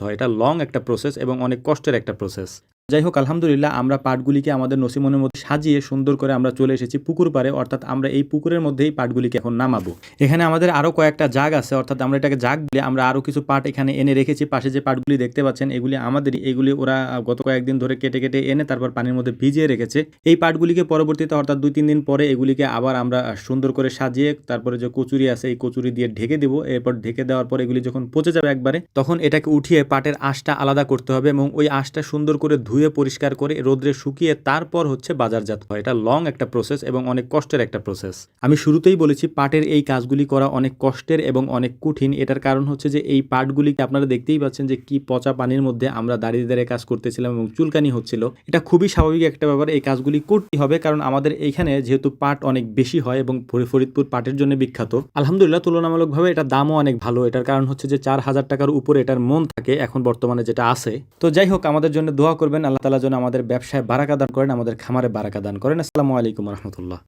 হয়। এটা লং একটা প্রসেস এবং অনেক কষ্টের একটা প্রসেস। যাই হোক, আলহামদুলিল্লাহ আমরা পাটগুলিকে আমাদের নসিমনের মধ্যে সাজিয়ে সুন্দর করে আমরা চলে এসেছি পুকুর পাড়ে, অর্থাৎ আমরা এই পুকুরের মধ্যেই পাটগুলিকে এখন নামাবো। এখানে আমাদের আরও কয়েকটা জাগ আছে, অর্থাৎ আমরা এটাকে জাগ বলে আমরা আরও কিছু পাট এখানে এনে রেখেছি। পাশে যে পাটগুলি দেখতে পাচ্ছেন এগুলি আমাদেরই, এগুলি ওরা গত কয়েকদিন ধরে কেটে কেটে এনে তারপর পানির মধ্যে ভিজিয়ে রেখেছে। এই পাটগুলিকে পরবর্তীতে অর্থাৎ 2-3 দিন পরে এগুলিকে আবার আমরা সুন্দর করে সাজিয়ে তারপরে যে কচুরি আছে এই কচুরি দিয়ে ঢেকে দেবো। এরপর ঢেকে দেওয়ার পর এগুলি যখন পচে যাবে একবারে, তখন এটাকে উঠিয়ে পাটের আঁশটা আলাদা করতে হবে এবং ওই আঁশটা সুন্দর করে ধুয়ে পরিষ্কার করে রোদ্রে শুকিয়ে তারপর হচ্ছে বাজারজাত হয়। এটা লং একটা প্রসেস এবং অনেক কষ্টের একটা প্রসেস। আমি শুরুতেই বলেছি পাটের এই কাজগুলি করা অনেক কষ্টের এবং অনেক কঠিন। এটার কারণ হচ্ছে যে এই পাটগুলিকে আপনারা দেখতেই পাচ্ছেন যে কি পচা পানির মধ্যে আমরা দাঁড়িয়ে দাঁড়িয়ে কাজ করতেছিলাম এবং চুলকানি হচ্ছিল। এটা খুবই স্বাভাবিক একটা ব্যাপার, এই কাজগুলি করতেই হবে, কারণ আমাদের এইখানে যেহেতু পাট অনেক বেশি হয় এবং ফরিদপুর পাটের জন্য বিখ্যাত। আলহামদুলিল্লাহ তুলনামূলকভাবে এটা দামও অনেক ভালো। এটার কারণ হচ্ছে যে 4,000 টাকার উপরে এটার মন থাকে এখন বর্তমানে যেটা আছে। তো যাই হোক, আমাদের জন্য দোয়া করবেন, আল্লাহ তাআলা যেন আমাদের ব্যবসায় বারাকা দান করেন, আমাদের খামারে বারাকা দান করেন। আসসালামু আলাইকুম রহমতুল্লাহ।